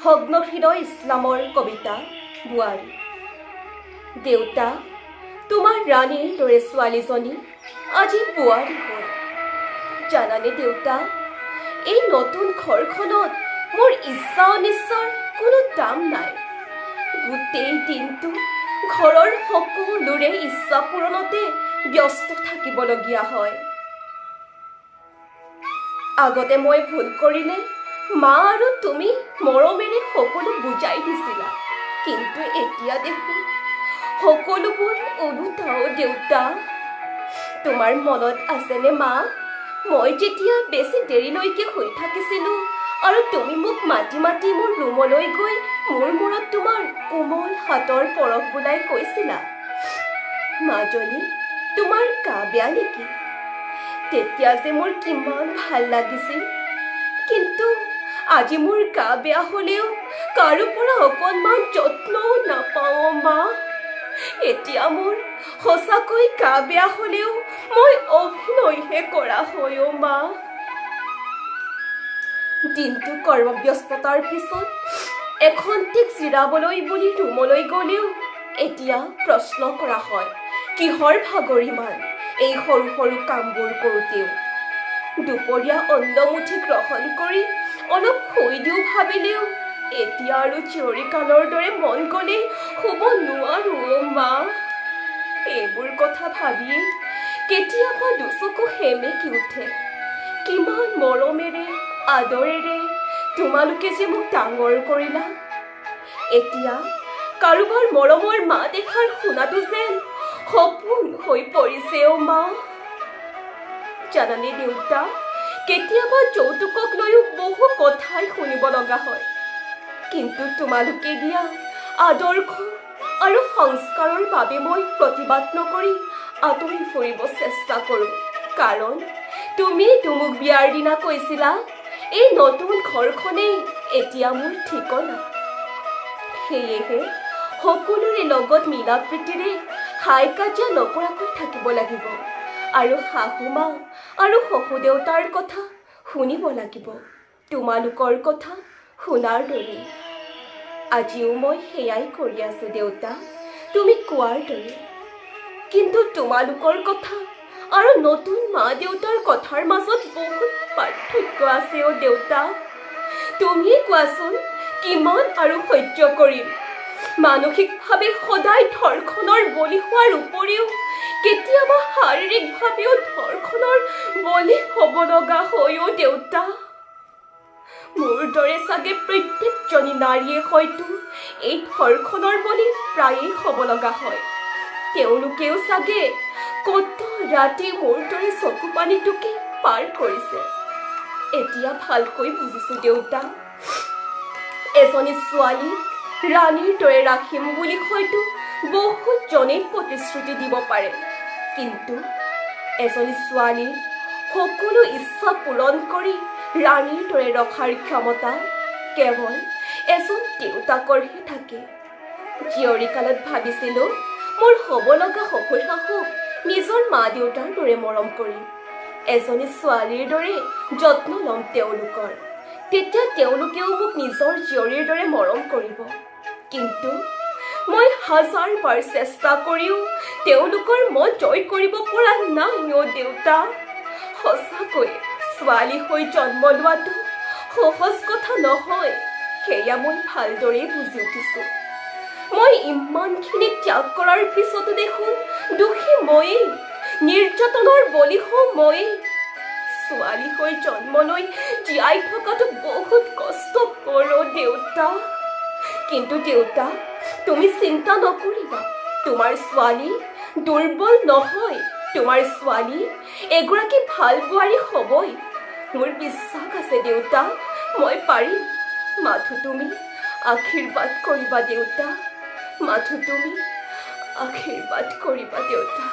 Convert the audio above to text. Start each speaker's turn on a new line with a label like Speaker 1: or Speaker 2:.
Speaker 1: ভগ্নহৃদয় ইছলামৰ কবিতা বোৱাৰী। দেউতা, তোমাৰ ৰাণীৰ দৰে ছোৱালীজনী আজি বোৱাৰী হ'ল। জানানে দেউতা, এই নতুন ঘৰখনত মোৰ ইচ্ছা অনিচ্ছাৰ কোনো দাম নাই। গোটেই দিনটো ঘৰৰ সকলোৰে ইচ্ছা পূৰণতে ব্যস্ত থাকিবলগীয়া হয়। আগতে মই ভুল কৰিলে মা আৰু তুমি মৰমেৰে সকলো বুজাই দিছিলা, কিন্তু এতিয়া দেখোন সকলোবোৰ ওলোটাও দেউতা। তোমাৰ মনত আছেনে মা, মই যেতিয়া বেছি দেৰিলৈকে শুই থাকিছিলো আৰু তুমি মোক মাতি মাতি মোৰ ৰুমলৈ গৈ মোৰ মূৰত তোমাৰ কোমল হাতৰ পৰশ বুলাই কৈছিলা, মাজনী তোমাৰ গা বেয়া নেকি? তেতিয়া যে মোৰ কিমান ভাল লাগিছিল। কিন্তু আজি মোৰ গা বেয়া হ'লেও কাৰো পৰা অকণমান যত্নও নাপাওঁ মা। এতিয়া মোৰ সঁচাকৈ গা বেয়া হ'লেও মই অভিনয়হে কৰা হয় মা। দিনটো কৰ্মব্যস্ততাৰ পিছত এখন্তেক জিৰাবলৈ বুলি ৰুমলৈ গ'লেও এতিয়া প্ৰশ্ন কৰা হয়, কিহৰ ভাগৰ ইমান এই সৰু সৰু কামবোৰ কৰোঁতেও। দুপৰীয়া অন্নমুঠি গ্ৰহণ কৰি অলপ শুই দিওঁ ভাবিলেও এতিয়া আৰু জীয়ৰীকালৰ দৰে মন গ'লেই শুব নোৱাৰোঁ মা। এইবোৰ কথা ভাবিয়েই কেতিয়াবা দুচকু সেমেকি উঠে। কিমান মৰমেৰে আদৰেৰে তোমালোকে যে মোক ডাঙৰ কৰিলা। এতিয়া কাৰোবাৰ মৰমৰ মা দেখাৰ শুনাটো যেন সপোন হৈ পৰিছে মা। জানানে দেউতা, কেতিয়াবা যৌতুকক লৈও বহু কথাই শুনিব লগা হয়, কিন্তু তোমালোকে দিয়া আদৰ্শ আৰু সংস্কাৰৰ বাবে মই প্ৰতিবাদ নকৰি আঁতৰি ফুৰিব চেষ্টা কৰোঁ। কাৰণ তুমিতো মোক বিয়াৰ দিনা কৈছিলা এই নতুন ঘৰখনেই এতিয়া মোৰ ঠিকনা। সেয়েহে সকলোৰে লগত মিলা প্ৰীতিৰে হাই কাজিয়া নকৰাকৈ থাকিব লাগিব আৰু শাহু মা আৰু শহু দেউতাৰ কথা শুনিব লাগিব, তোমালোকৰ কথা শুনাৰ দৰে। আজিও মই সেয়াই কৰি আছো দেউতা, তুমি কোৱাৰ দৰে। কিন্তু তোমালোকৰ কথা আৰু নতুন মা দেউতাৰ কথাৰ মাজত বহুত পাৰ্থক্য আছে দেউতা। তুমিয়ে কোৱাচোন, কিমান আৰু সহ্য কৰিম? মানসিকভাৱে সদায় ধৰ্ষণৰ বলি হোৱাৰ উপৰিও কেতিয়াবা শাৰীৰিকভাৱেও ধৰ্ষণৰ বলি হ'ব লগা হয় দেউতা। মোৰ দৰে চাগে প্ৰত্যেকজনী নাৰীয়ে হয়তো এই ধৰ্ষণৰ বলি প্ৰায়েই হ'ব লগা হয়। তেওঁলোকেও চাগে কত ৰাতি মোৰ দৰে চকু পানীটোকে পাৰ কৰিছে। এতিয়া ভালকৈ বুজিছো দেউতা, এজনী ছোৱালীক ৰাণীৰ দৰে ৰাখিম বুলি হয়তো বহুত জনেই প্ৰতিশ্ৰুতি দিব পাৰে, কিন্তু এজনী ছোৱালীৰ সকলো ইচ্ছা পূৰণ কৰি ৰাণীৰ দৰে ৰখাৰ ক্ষমতা কেৱল এজন দেউতাকৰহে থাকে। জীয়ৰীকালত ভাবিছিলো মোৰ হ'ব লগা শহুৰ শাহুক নিজৰ মা দেউতাৰ দৰে মৰম কৰিম, এজনী ছোৱালীৰ দৰে যত্ন ল'ম তেওঁলোকৰ, তেতিয়া তেওঁলোকেও মোক নিজৰ জীয়ৰীৰ দৰে মৰম কৰিব। কিন্তু মই হাজাৰ বাৰ চেষ্টা কৰিও তেওঁলোকৰ মন জয় কৰিব পৰা নাই দেউতা। সঁচাকৈ ছোৱালী হৈ জন্ম লোৱাটো সহজ কথা নহয়, সেয়া মই ভালদৰেই বুজি উঠিছো। মই ইমানখিনি ত্যাগ কৰাৰ পিছতো দেখোন দোষী ময়েই, নিৰ্যাতনৰ বলি হওঁ ময়েই। ছোৱালী হৈ জন্ম লৈ জীয়াই থকাটো বহুত কষ্টকৰ দেউতা। কিন্তু দেউতা, তুমি চিন্তা নকৰিবা, তোমাৰ ছোৱালী দুৰ্বল নহয়, তোমাৰ ছোৱালী এগৰাকী ভাল বোৱাৰী হ'বই। মোৰ বিশ্বাস আছে দেউতা, মই পাৰিম। মাথো তুমি আশীৰ্বাদ কৰিবা দেউতা, মাথো তুমি আশীৰ্বাদ কৰিবা দেউতা।